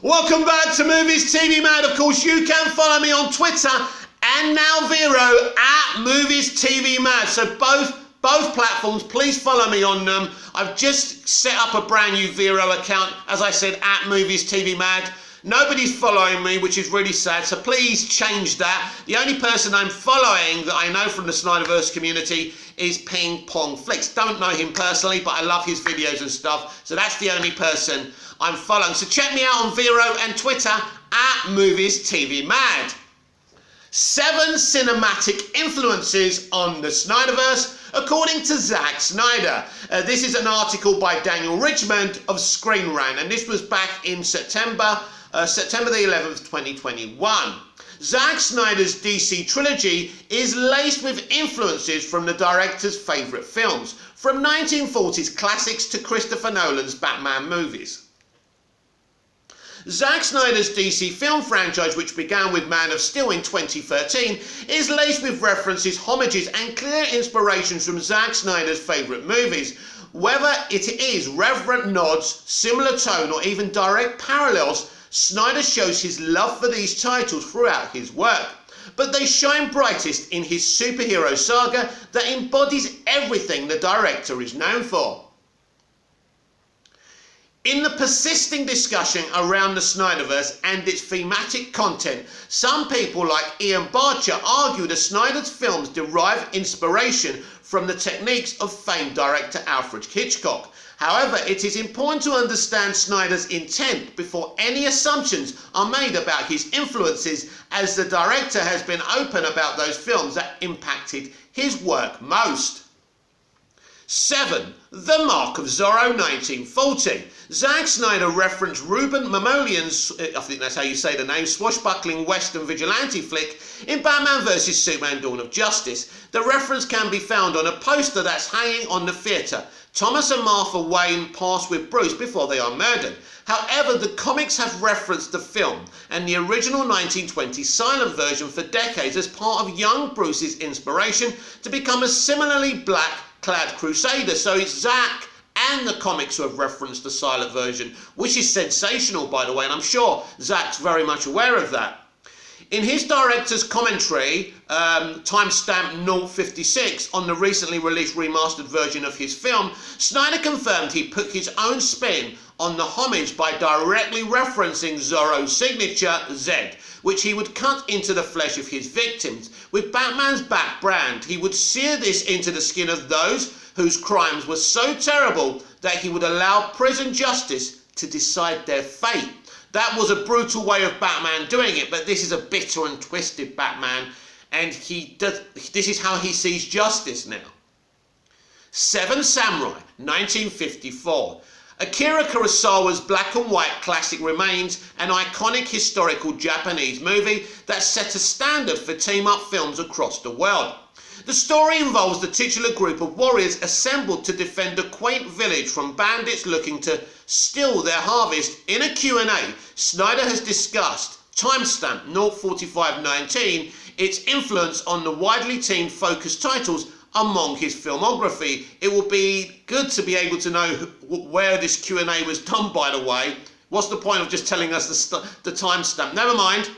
Welcome back to Movies TV Mad. Of course, you can follow me on Twitter and now Vero at Movies TV Mad. So both platforms, please follow me on them. I've just set up a brand new Vero account, as I said, at Movies TV Mad. Nobody's following me, which is really sad, so please change that. The only person I'm following that I know from the Snyderverse community is Ping Pong Flicks. Don't know him personally, but I love his videos and stuff, so that's the only person I'm following. So check me out on Vero and Twitter at Movies TV Mad. 7 cinematic influences on the Snyderverse, according to Zack Snyder. This is an article by Daniel Richmond of Screen Rant, and this was back in September the 11th, 2021. Zack Snyder's DC Trilogy is laced with influences from the director's favourite films, from 1940s classics to Christopher Nolan's Batman movies. Zack Snyder's DC film franchise, which began with Man of Steel in 2013, is laced with references, homages and clear inspirations from Zack Snyder's favourite movies. Whether it is reverent nods, similar tone or even direct parallels, Snyder shows his love for these titles throughout his work. But they shine brightest in his superhero saga that embodies everything the director is known for. In the persisting discussion around the Snyderverse and its thematic content, some people like Ian Barcher argue that Snyder's films derive inspiration from the techniques of famed director Alfred Hitchcock. However, it is important to understand Snyder's intent before any assumptions are made about his influences, as the director has been open about those films that impacted his work most. 7. The Mark of Zorro, 1940. Zack Snyder referenced Ruben Mamoulian's, I think that's how you say the name, swashbuckling western vigilante flick in Batman vs Superman Dawn of Justice. The reference can be found on a poster that's hanging on the theatre. Thomas and Martha Wayne pass with Bruce before they are murdered. However, the comics have referenced the film and the original 1920 silent version for decades as part of young Bruce's inspiration to become a similarly black-clad crusader. So it's Zack and the comics who have referenced the silent version, which is sensational, by the way, and I'm sure Zack's very much aware of that. In his director's commentary, timestamp 056, on the recently released remastered version of his film, Snyder confirmed he put his own spin on the homage by directly referencing Zorro's signature, Z, which he would cut into the flesh of his victims. With Batman's back brand, he would sear this into the skin of those whose crimes were so terrible that he would allow prison justice to decide their fate. That was a brutal way of Batman doing it, but this is a bitter and twisted Batman, and this is how he sees justice now. 7 Samurai, 1954. Akira Kurosawa's black and white classic remains an iconic historical Japanese movie that set a standard for team-up films across the world. The story involves the titular group of warriors assembled to defend a quaint village from bandits looking to steal their harvest. In a Q&A, Snyder has discussed, timestamp 04519, its influence on the widely team-focused titles among his filmography. It will be good to be able to know where this Q&A was done, by the way. What's the point of just telling us the timestamp? Never mind.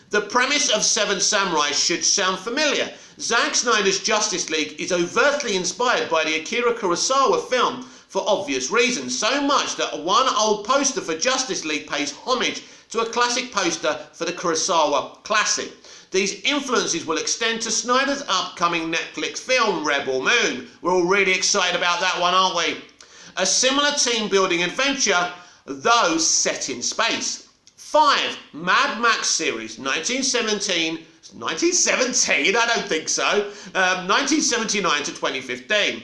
The premise of 7 Samurai should sound familiar. Zack Snyder's Justice League is overtly inspired by the Akira Kurosawa film for obvious reasons, so much that one old poster for Justice League pays homage to a classic poster for the Kurosawa classic. These influences will extend to Snyder's upcoming Netflix film, Rebel Moon. We're all really excited about that one, aren't we? A similar team-building adventure, though set in space. 5. Mad Max series, 1917, I don't think so, 1979 to 2015.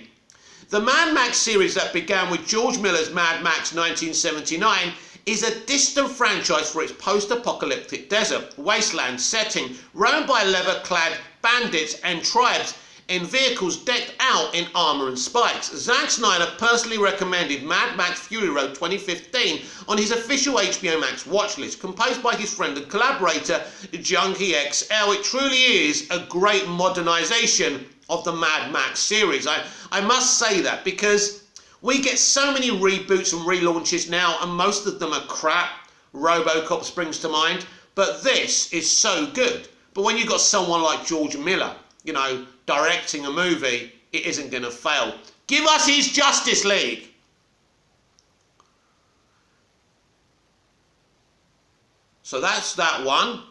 The Mad Max series that began with George Miller's Mad Max 1979 is a distant franchise for its post-apocalyptic desert wasteland setting, run by leather-clad bandits and tribes in vehicles decked out in armour and spikes. Zack Snyder personally recommended Mad Max Fury Road 2015 on his official HBO Max watchlist, composed by his friend and collaborator Junkie XL. It truly is a great modernisation of the Mad Max series. I must say that, because we get so many reboots and relaunches now, and most of them are crap. RoboCop springs to mind, but this is so good. But when you've got someone like George Miller, you know, directing a movie, it isn't going to fail. Give us his Justice League. So that's that one.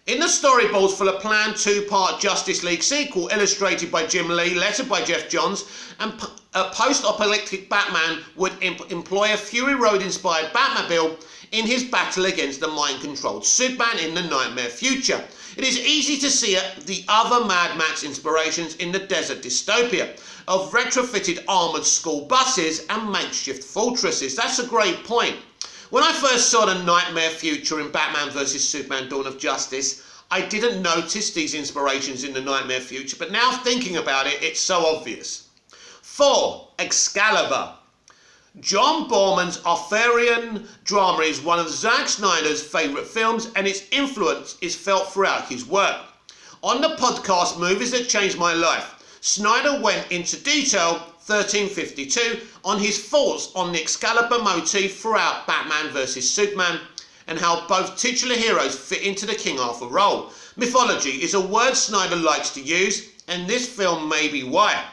In the storyboards for the planned two-part Justice League sequel, illustrated by Jim Lee, lettered by Jeff Johns, and a post-apocalyptic Batman would employ a Fury Road-inspired Batmobile in his battle against the mind-controlled Superman in the nightmare future. It is easy to see the other Mad Max inspirations in the desert dystopia of retrofitted armoured school buses and makeshift fortresses. That's a great point. When I first saw the nightmare future in Batman vs Superman Dawn of Justice, I didn't notice these inspirations in the nightmare future, but now thinking about it, it's so obvious. 4. Excalibur. John Borman's Arthurian drama is one of Zack Snyder's favourite films, and its influence is felt throughout his work. On the podcast Movies That Changed My Life, Snyder went into detail 1352 on his thoughts on the Excalibur motif throughout Batman vs Superman and how both titular heroes fit into the King Arthur role. Mythology is a word Snyder likes to use, and this film may be why.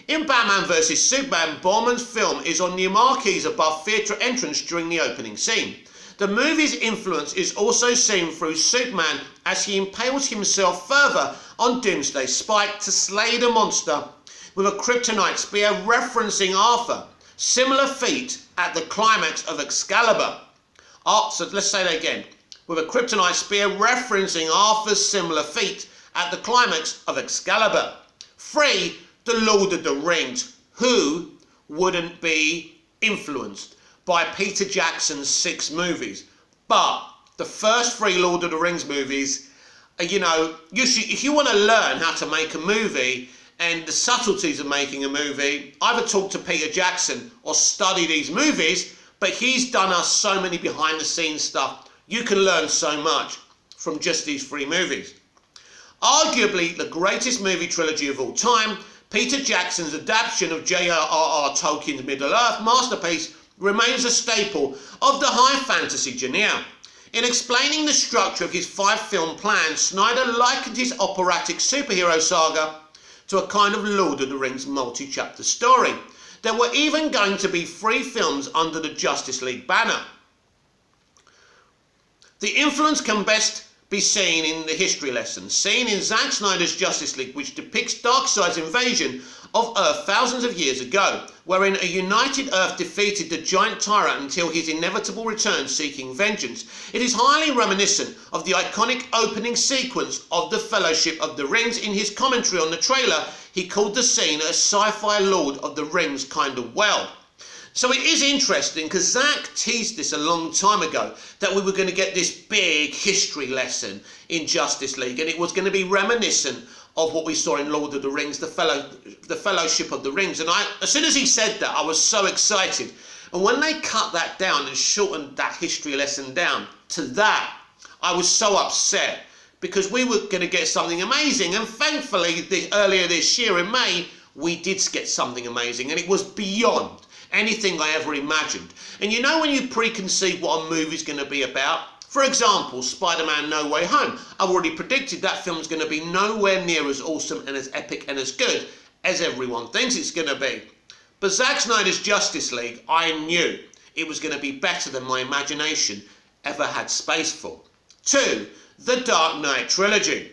In Batman vs Superman, Borman's film is on the marquees above theatre entrance during the opening scene. The movie's influence is also seen through Superman as he impales himself further on Doomsday's spike to slay the monster with a kryptonite spear referencing Arthur. Similar feat at the climax of Excalibur. So let's say that again. With a kryptonite spear referencing Arthur's similar feat at the climax of Excalibur. 3. The Lord of the Rings. Who wouldn't be influenced by Peter Jackson's 6 movies? But the first 3 Lord of the Rings movies, you know, if you want to learn how to make a movie and the subtleties of making a movie, either talk to Peter Jackson or study these movies, but he's done us so many behind the scenes stuff. You can learn so much from just these 3 movies. Arguably the greatest movie trilogy of all time, Peter Jackson's adaptation of J.R.R. Tolkien's Middle-earth masterpiece remains a staple of the high fantasy genre. In explaining the structure of his 5-film plan, Snyder likened his operatic superhero saga to a kind of Lord of the Rings multi-chapter story. There were even going to be 3 films under the Justice League banner. The influence can best be seen in the history lesson, seen in Zack Snyder's Justice League, which depicts Darkseid's invasion of Earth thousands of years ago, wherein a united Earth defeated the giant tyrant until his inevitable return seeking vengeance. It is highly reminiscent of the iconic opening sequence of The Fellowship of the Rings. In his commentary on the trailer, he called the scene a sci-fi Lord of the Rings kind of world. So it is interesting because Zack teased this a long time ago that we were going to get this big history lesson in Justice League, and it was going to be reminiscent of what we saw in Lord of the Rings, the Fellowship of the Rings. And as soon as he said that, I was so excited. And when they cut that down and shortened that history lesson down to that, I was so upset because we were going to get something amazing. And thankfully, earlier this year in May, we did get something amazing, and it was beyond anything I ever imagined. And you know when you preconceive what a movie's going to be about? For example, Spider-Man No Way Home. I've already predicted that film's going to be nowhere near as awesome and as epic and as good as everyone thinks it's going to be. But Zack Snyder's Justice League, I knew it was going to be better than my imagination ever had space for. 2. The Dark Knight Trilogy.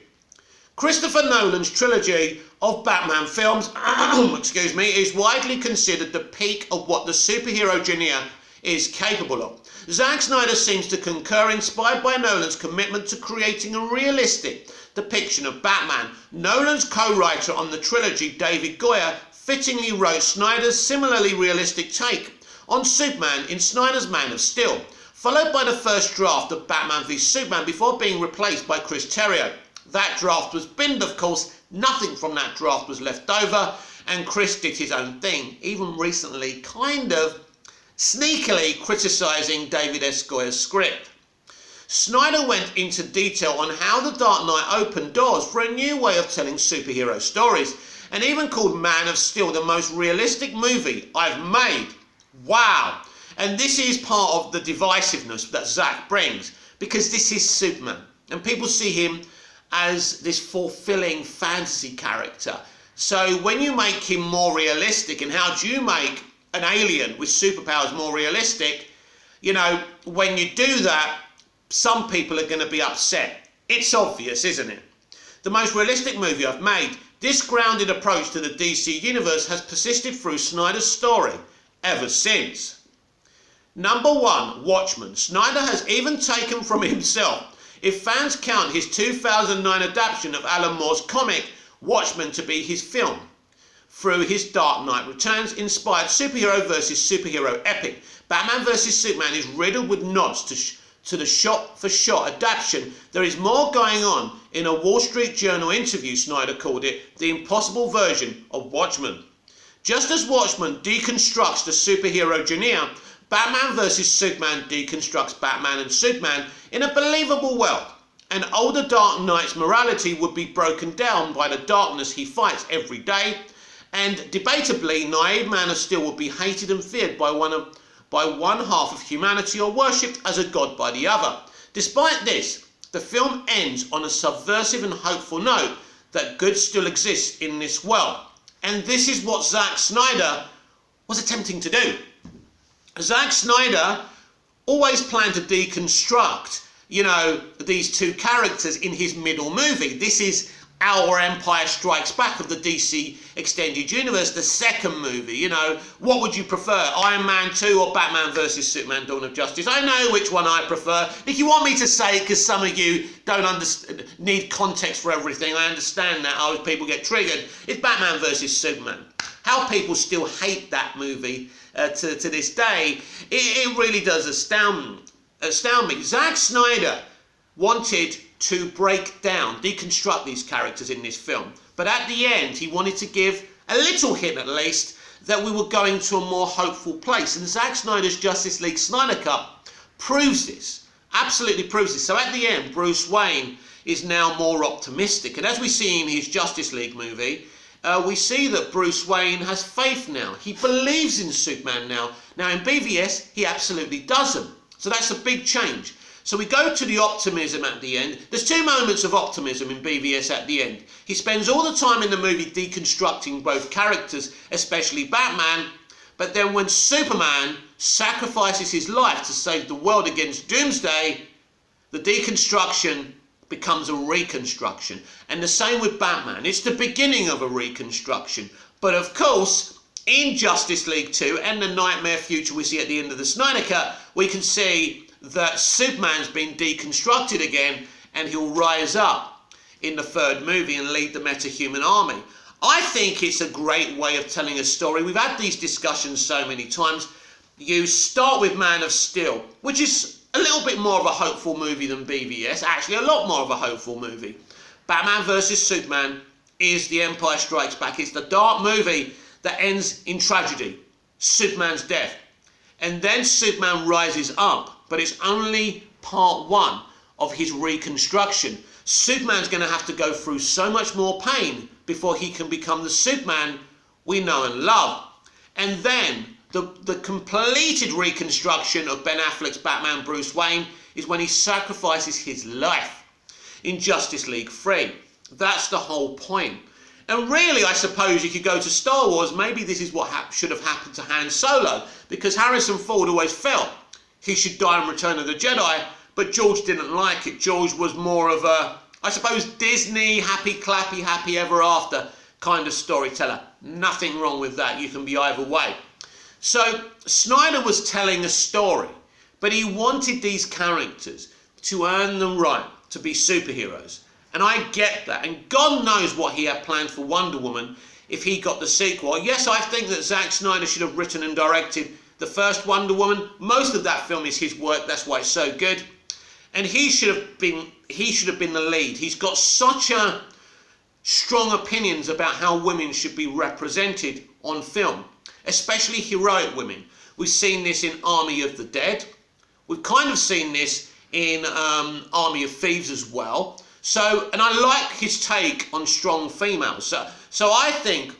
Christopher Nolan's trilogy of Batman films is widely considered the peak of what the superhero genre is capable of. Zack Snyder seems to concur, inspired by Nolan's commitment to creating a realistic depiction of Batman. Nolan's co-writer on the trilogy, David Goyer, fittingly wrote Snyder's similarly realistic take on Superman in Snyder's Man of Steel, followed by the first draft of Batman v Superman before being replaced by Chris Terrio. That draft was binned, of course. Nothing from that draft was left over, and Chris did his own thing, even recently kind of sneakily criticising David S. Goyer's script. Snyder went into detail on how The Dark Knight opened doors for a new way of telling superhero stories, and even called Man of Steel the most realistic movie I've made. Wow! And this is part of the divisiveness that Zack brings, because this is Superman. And people see him as this fulfilling fantasy character. So when you make him more realistic, and how do you make an alien with superpowers more realistic? You know, when you do that, some people are going to be upset. It's obvious, isn't it? The most realistic movie I've made. This grounded approach to the DC universe has persisted through Snyder's story ever since. Number 1, Watchman. Snyder has even taken from himself, if fans count his 2009 adaptation of Alan Moore's comic Watchmen to be his film, through his Dark Knight Returns inspired superhero versus superhero epic. Batman vs Superman is riddled with nods to the shot-for-shot adaptation. There is more going on. In a Wall Street Journal interview, Snyder called it the impossible version of Watchmen. Just as Watchmen deconstructs the superhero genre, Batman vs Superman deconstructs Batman and Superman in a believable world. An older Dark Knight's morality would be broken down by the darkness he fights every day, and debatably, naive Man of Steel would be hated and feared by one half of humanity, or worshipped as a god by the other. Despite this, the film ends on a subversive and hopeful note that good still exists in this world. And this is what Zack Snyder was attempting to do. Zack Snyder always planned to deconstruct, you know, these two characters in his middle movie. This is Our Empire Strikes Back of the DC Extended Universe, the second movie. You know, what would you prefer, Iron Man 2 or Batman vs Superman Dawn of Justice? I know which one I prefer. If you want me to say it, because some of you don't need context for everything, I understand that. Oh, people get triggered. It's Batman vs Superman. How people still hate that movie to this day, it really does astound me. Zack Snyder wanted to break down, deconstruct these characters in this film, but at the end he wanted to give a little hint at least that we were going to a more hopeful place, and Zack Snyder's Justice League Snyder Cut proves this, absolutely proves this. So at the end, Bruce Wayne is now more optimistic, and as we see in his Justice League movie, we see that Bruce Wayne has faith now. He believes in Superman now. Now in BVS, he absolutely doesn't. So that's a big change. So we go to the optimism at the end. There's two moments of optimism in BVS at the end. He spends all the time in the movie deconstructing both characters, especially Batman, but then when Superman sacrifices his life to save the world against Doomsday, the deconstruction becomes a reconstruction. And the same with Batman. It's the beginning of a reconstruction. But of course, in Justice League 2 and the nightmare future we see at the end of the Snyder Cut, we can see that Superman's been deconstructed again, and he'll rise up in the third movie and lead the metahuman army. I think it's a great way of telling a story. We've had these discussions so many times. You start with Man of Steel, which is a little bit more of a hopeful movie than BVS, actually a lot more of a hopeful movie. Batman vs Superman is The Empire Strikes Back. It's the dark movie that ends in tragedy, Superman's death. And then Superman rises up, but it's only part one of his reconstruction. Superman's going to have to go through so much more pain before he can become the Superman we know and love. And then the completed reconstruction of Ben Affleck's Batman Bruce Wayne is when he sacrifices his life in Justice League 3. That's the whole point. And really, I suppose you could go to Star Wars. Maybe this is what should have happened to Han Solo, because Harrison Ford always felt he should die in Return of the Jedi, but George didn't like it. George was more of a, I suppose, Disney, happy clappy, happy ever after kind of storyteller. Nothing wrong with that. You can be either way. So Snyder was telling a story, but he wanted these characters to earn the right to be superheroes. And I get that. And God knows what he had planned for Wonder Woman if he got the sequel. Yes, I think that Zack Snyder should have written and directed the first Wonder Woman. Most of that film is his work. That's why it's so good. And he should have been the lead. He's got such a strong opinions about how women should be represented on film, especially heroic women. We've seen this in Army of the Dead. We've kind of seen this in Army of Thieves as well. So, and I like his take on strong females. So I think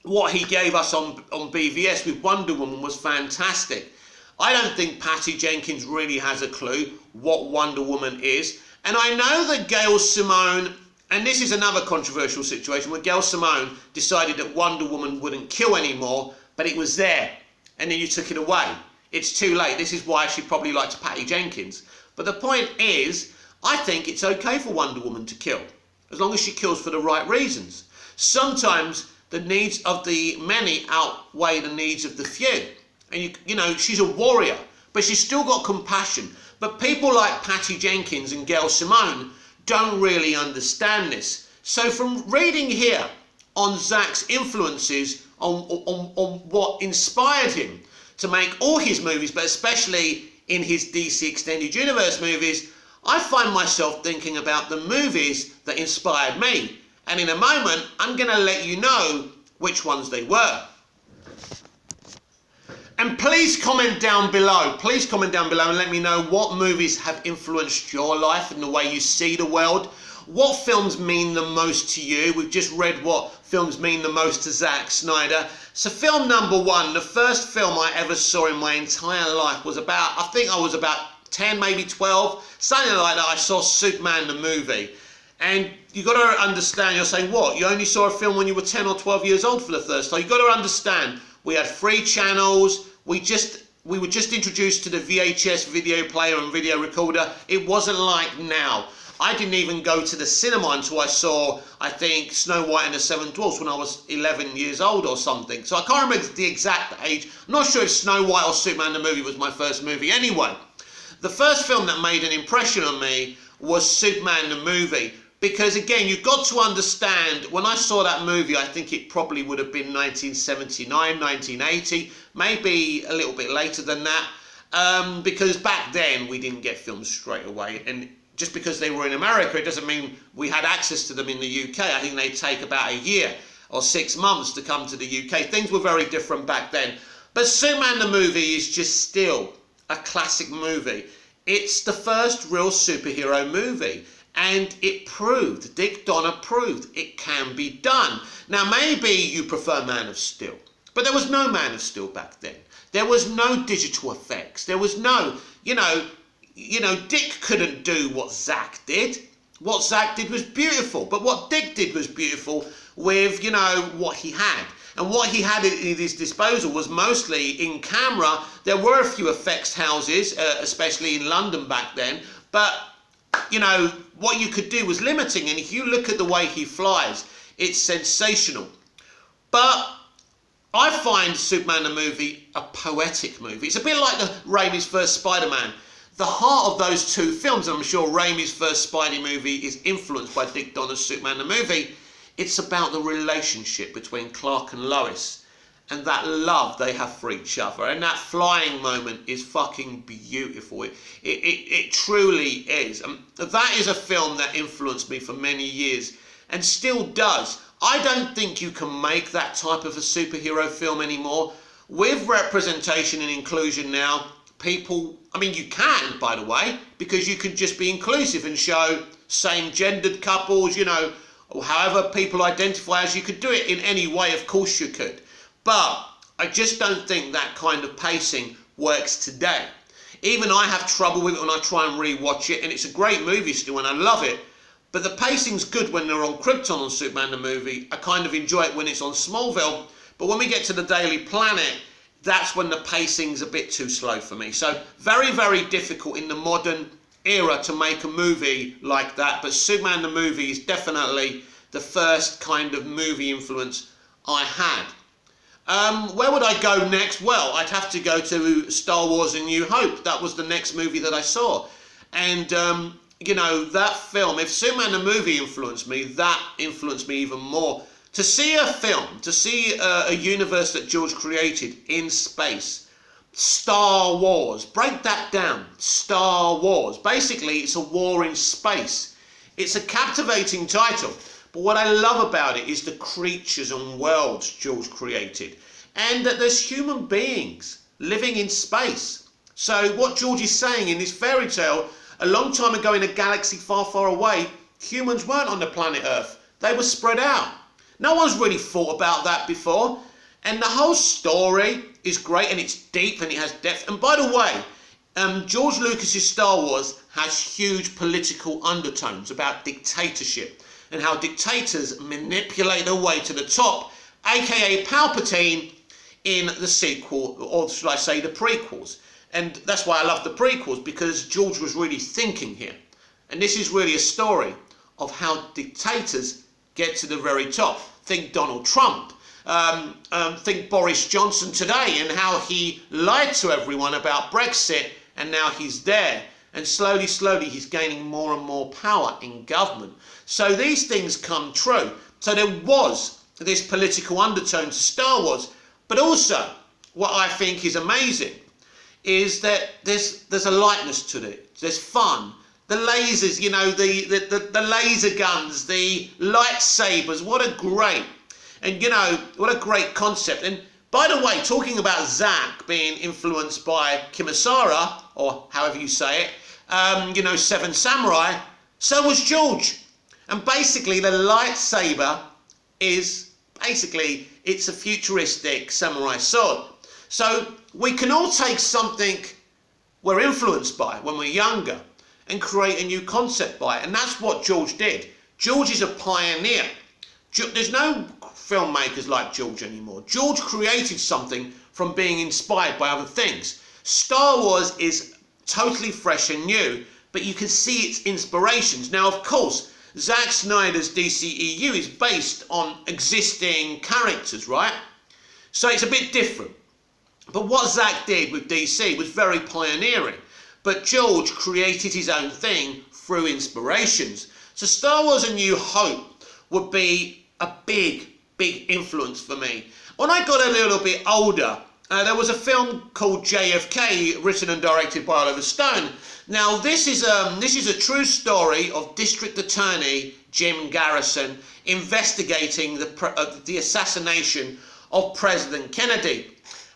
what he gave us on BVS with Wonder Woman was fantastic. I don't think Patty Jenkins really has a clue what Wonder Woman is. And I know that Gail Simone, and this is another controversial situation where Gail Simone decided that Wonder Woman wouldn't kill anymore, but it was there, and then you took it away. It's too late. This is why she probably liked Patty Jenkins. But the point is, I think it's okay for Wonder Woman to kill, as long as she kills for the right reasons. Sometimes the needs of the many outweigh the needs of the few. And you know, she's a warrior, but she's still got compassion. But people like Patty Jenkins and Gail Simone don't really understand this. So from reading here on Zack's influences, on what inspired him to make all his movies, but especially in his DC Extended Universe movies, I find myself thinking about the movies that inspired me. And in a moment, I'm going to let you know which ones they were. And please comment down below. Please comment down below and let me know what movies have influenced your life and the way you see the world. What films mean the most to you? We've just read what films mean the most to Zack Snyder. So film number one, the first film I ever saw in my entire life was about, I think I was about 10, maybe 12, something like that. I saw Superman the movie. And you got to understand, you're saying, what? You only saw a film when you were 10 or 12 years old for the first time? You got to understand, we had free channels. We were just introduced to the VHS video player and video recorder. It wasn't like now. I didn't even go to the cinema until I saw, I think, Snow White and the Seven Dwarfs when I was 11 years old or something. So I can't remember the exact age. I'm not sure if Snow White or Superman the movie was my first movie. Anyway, the first film that made an impression on me was Superman the movie. Because again, you've got to understand, when I saw that movie, I think it probably would have been 1979, 1980, maybe a little bit later than that. Because back then, we didn't get films straight away. And just because they were in America, it doesn't mean we had access to them in the UK. I think they take about a year or 6 months to come to the UK. Things were very different back then. But Superman the movie is just still a classic movie. It's the first real superhero movie. And it proved, Dick Donner proved, it can be done. Now, maybe you prefer Man of Steel, but there was no Man of Steel back then. There was no digital effects. There was no, you know, Dick couldn't do what Zack did. What Zack did was beautiful, but what Dick did was beautiful with, you know, what he had. And what he had at his disposal was mostly in camera. There were a few effects houses, especially in London back then, but you know, what you could do was limiting, and if you look at the way he flies, it's sensational. But I find Superman the movie a poetic movie. It's a bit like the Raimi's first Spider-Man. The heart of those two films, and I'm sure Raimi's first Spidey movie is influenced by Dick Donner's Superman the movie, it's about the relationship between Clark and Lois and that love they have for each other. And that flying moment is fucking beautiful. It truly is. That is a film that influenced me for many years and still does. I don't think you can make that type of a superhero film anymore. With representation and inclusion now, people, I mean, you can, by the way, because you can just be inclusive and show same-gendered couples, you know, or however people identify as. You could do it in any way, of course you could. But I just don't think that kind of pacing works today. Even I have trouble with it when I try and re-watch it, and it's a great movie still, and I love it. But the pacing's good when they're on Krypton on Superman the movie. I kind of enjoy it when it's on Smallville. But when we get to the Daily Planet, that's when the pacing's a bit too slow for me. So very, very difficult in the modern era to make a movie like that. But Superman the movie is definitely the first kind of movie influence I had. Where would I go next? Well, I'd have to go to Star Wars: A New Hope. That was the next movie that I saw. And, you know, that film, if Superman the movie influenced me, that influenced me even more. To see a film, to see a universe that George created in space, Star Wars, break that down, Star Wars. Basically, it's a war in space. It's a captivating title. But what I love about it is the creatures and worlds George created, and that there's human beings living in space. So what George is saying in this fairy tale, a long time ago in a galaxy far, far away, humans weren't on the planet Earth. They were spread out. No one's really thought about that before. And the whole story is great, and it's deep and it has depth. And by the way, George Lucas's Star Wars has huge political undertones about dictatorship and how dictators manipulate their way to the top, aka Palpatine in the sequel, or should I say the prequels. And that's why I love the prequels, because George was really thinking here. And this is really a story of how dictators get to the very top. Think Donald Trump. Think Boris Johnson today and how he lied to everyone about Brexit, and now he's there. And slowly, slowly, he's gaining more and more power in government. So these things come true. So there was this political undertone to Star Wars. But also, what I think is amazing is that there's a lightness to it. There's fun. The lasers, you know, the laser guns, the lightsabers, what a great, and you know, what a great concept. And by the way, talking about Zack being influenced by Kumasara, or however you say it, you know, Seven Samurai, so was George. And basically the lightsaber is, basically, it's a futuristic samurai sword. So we can all take something we're influenced by when we're younger and create a new concept by it. And that's what George did. George is a pioneer. There's no filmmakers like George anymore. George created something from being inspired by other things. Star Wars is totally fresh and new, but you can see its inspirations. Now, of course, Zack Snyder's DCEU is based on existing characters, right? So it's a bit different. But what Zack did with DC was very pioneering. But George created his own thing through inspirations. So Star Wars A New Hope would be a big, big influence for me. When I got a little bit older, there was a film called JFK, written and directed by Oliver Stone. Now, this is a true story of District Attorney Jim Garrison investigating the assassination of President Kennedy.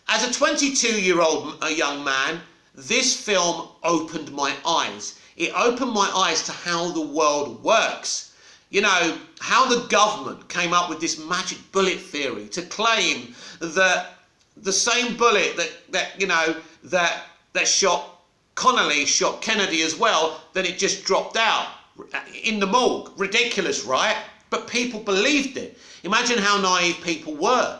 As a 22-year-old young man, this film opened my eyes. It opened my eyes to how the world works. You know, how the government came up with this magic bullet theory to claim that the same bullet that shot Connolly shot Kennedy as well, that it just dropped out in the morgue. Ridiculous, right? But people believed it. Imagine how naive people were.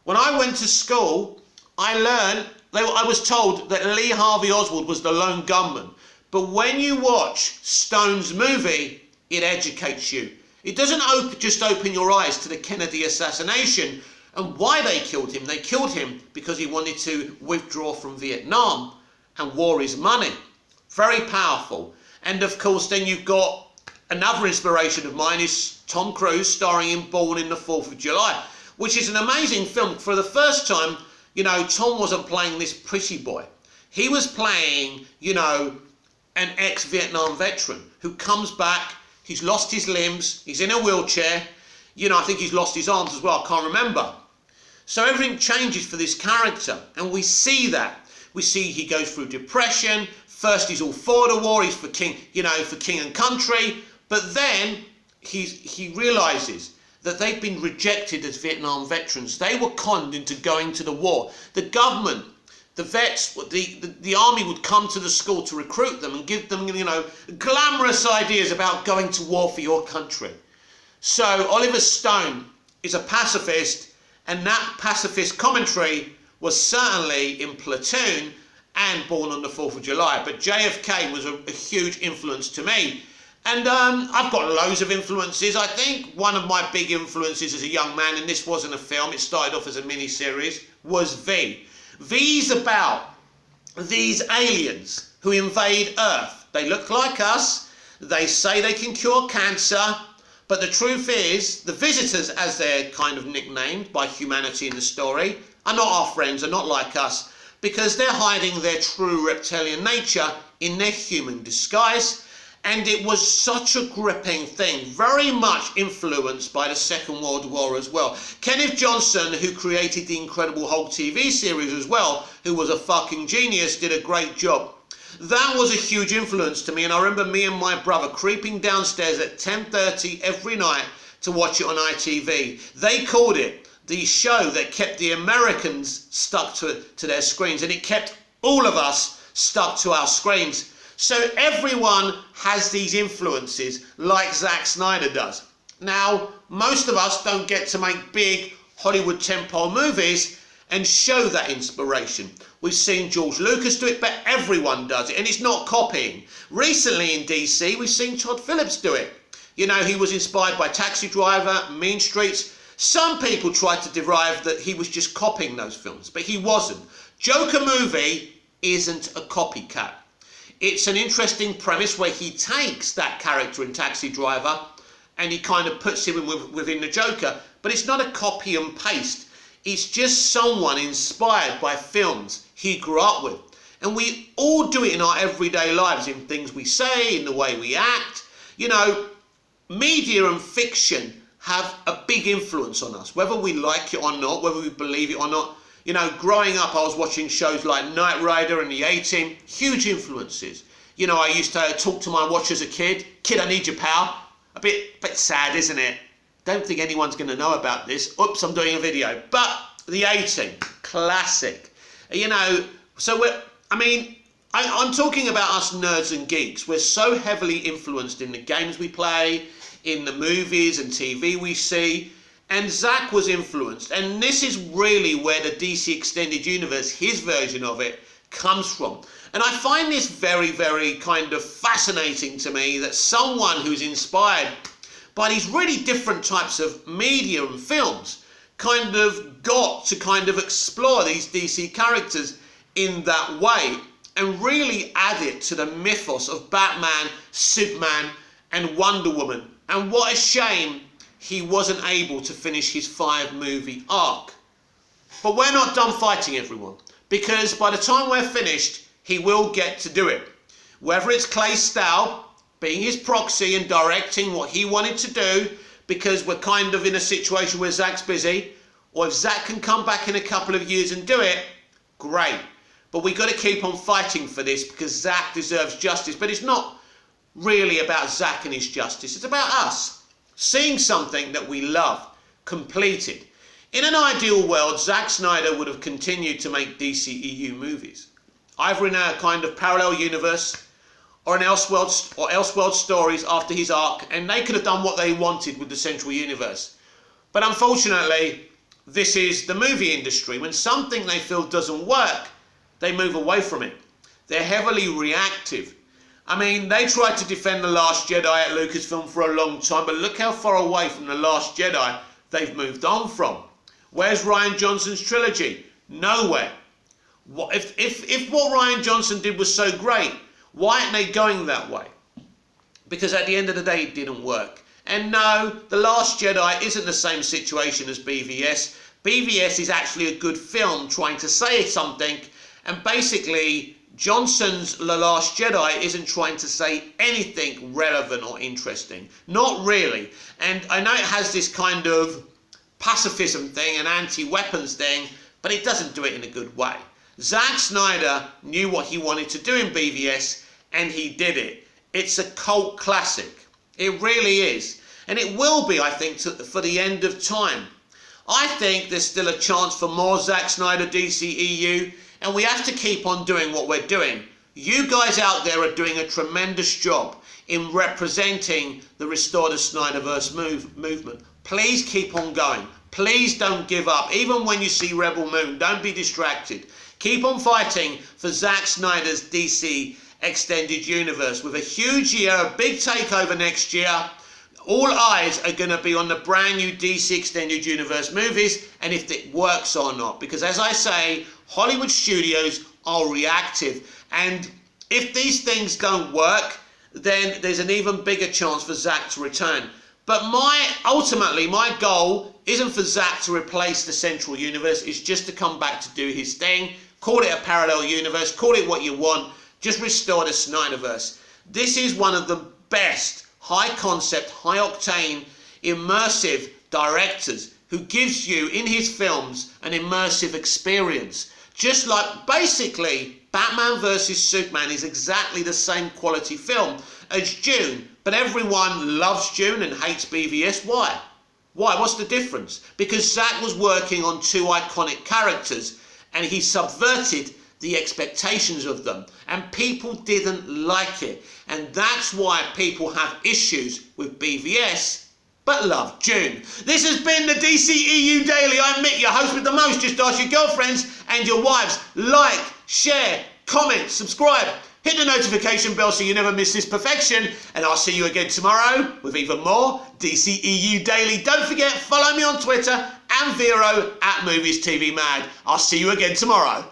When I went to school, I was told that Lee Harvey Oswald was the lone gunman. But when you watch Stone's movie, it educates you. It doesn't just open your eyes to the Kennedy assassination and why they killed him. They killed him because he wanted to withdraw from Vietnam, and war is money. Very powerful. And of course, then you've got another inspiration of mine is Tom Cruise starring in Born in the 4th of July, which is an amazing film. For the first time, you know, Tom wasn't playing this pretty boy. He was playing, you know, an ex-Vietnam veteran who comes back, he's lost his limbs, he's in a wheelchair, you know, I think he's lost his arms as well, I can't remember. So everything changes for this character, and we see that. We see he goes through depression. First he's all for the war, he's for king, you know, for king and country, but then he realises that they've been rejected as Vietnam veterans. They were conned into going to the war. The government, the vets, the army would come to the school to recruit them and give them, you know, glamorous ideas about going to war for your country. So Oliver Stone is a pacifist, and that pacifist commentary was certainly in Platoon and Born on the 4th of July. But JFK was a huge influence to me. And I've got loads of influences. I think one of my big influences as a young man, and this wasn't a film, it started off as a mini-series, was V. V's about these aliens who invade Earth. They look like us, they say they can cure cancer, but the truth is, the visitors, as they're kind of nicknamed by humanity in the story, are not our friends, are not like us, because they're hiding their true reptilian nature in their human disguise. And it was such a gripping thing, very much influenced by the Second World War as well. Kenneth Johnson, who created the Incredible Hulk TV series as well, who was a fucking genius, did a great job. That was a huge influence to me, and I remember me and my brother creeping downstairs at 10:30 every night to watch it on ITV. They called it the show that kept the Americans stuck to their screens, and it kept all of us stuck to our screens. So everyone has these influences like Zack Snyder does. Now, most of us don't get to make big Hollywood tentpole movies and show that inspiration. We've seen George Lucas do it, but everyone does it, and it's not copying. Recently in DC, we've seen Todd Phillips do it. You know, he was inspired by Taxi Driver, Mean Streets. Some people tried to derive that he was just copying those films, but he wasn't. Joker movie isn't a copycat. It's an interesting premise where he takes that character in Taxi Driver and he kind of puts him within the Joker, but it's not a copy and paste. It's just someone inspired by films he grew up with. And we all do it in our everyday lives, in things we say, in the way we act. You know, media and fiction have a big influence on us, whether we like it or not, whether we believe it or not. You know, growing up, I was watching shows like Knight Rider and The A-Team, huge influences. You know, I used to talk to my watch as a kid. Kid, I need your pal. A bit sad, isn't it? Don't think anyone's going to know about this. Oops, I'm doing a video. But The A-Team, classic. You know, so I'm talking about us nerds and geeks. We're so heavily influenced in the games we play, in the movies and TV we see. And Zack was influenced, and this is really where the DC Extended Universe, his version of it, comes from. And I find this very, very kind of fascinating to me, that someone who's inspired by these really different types of media and films kind of got to kind of explore these DC characters in that way and really add it to the mythos of Batman, Superman and Wonder Woman. And what a shame he wasn't able to finish his 5-movie arc. But we're not done fighting, everyone, because by the time we're finished, he will get to do it. Whether it's Clay Staub being his proxy and directing what he wanted to do, because we're kind of in a situation where Zack's busy, or if Zack can come back in a couple of years and do it, great. But we've got to keep on fighting for this, because Zack deserves justice. But it's not really about Zack and his justice. It's about us seeing something that we love completed. In an ideal world, Zack Snyder would have continued to make DCEU movies, either in a kind of parallel universe or an Elseworld stories after his arc, and they could have done what they wanted with the central universe. But unfortunately, this is the movie industry. When something they feel doesn't work, they move away from it. They're heavily reactive. I mean, they tried to defend The Last Jedi at Lucasfilm for a long time, but look how far away from The Last Jedi they've moved on from. Where's Rian Johnson's trilogy? Nowhere. If what Rian Johnson did was so great, why aren't they going that way? Because at the end of the day, it didn't work. And no, The Last Jedi isn't the same situation as BVS. BVS is actually a good film trying to say something, and basically Johnson's The Last Jedi isn't trying to say anything relevant or interesting. Not really. And I know it has this kind of pacifism thing, an anti-weapons thing, but it doesn't do it in a good way. Zack Snyder knew what he wanted to do in BVS, and he did it. It's a cult classic. It really is. And it will be, I think, for the end of time. I think there's still a chance for more Zack Snyder DCEU, and we have to keep on doing what we're doing. You guys out there are doing a tremendous job in representing the Restore the Snyderverse movement. Please keep on going. Please don't give up. Even when you see Rebel Moon, don't be distracted. Keep on fighting for Zack Snyder's DC Extended Universe. With a huge year, a big takeover next year, all eyes are going to be on the brand new DC Extended Universe movies, and if it works or not. Because as I say, Hollywood studios are reactive, and if these things don't work, then there's an even bigger chance for Zack to return. But ultimately, my goal isn't for Zack to replace the central universe. It's just to come back to do his thing. Call it a parallel universe. Call it what you want. Just restore the Snyderverse. This is one of the best high-concept, high-octane, immersive directors who gives you, in his films, an immersive experience. Just like, basically, Batman vs Superman is exactly the same quality film as Dune, but everyone loves Dune and hates BVS. Why? Why? What's the difference? Because Zack was working on two iconic characters and he subverted the expectations of them, and people didn't like it, and that's why people have issues with BVS but love Dune. This has been the DCEU Daily. I'm Mick, your host with the most. Just ask your girlfriends and your wives. Like, share, comment, subscribe, hit the notification bell so you never miss this perfection, and I'll see you again tomorrow with even more DCEU Daily. Don't forget, follow me on Twitter and Vero at Movies TV Mad. I'll see you again tomorrow.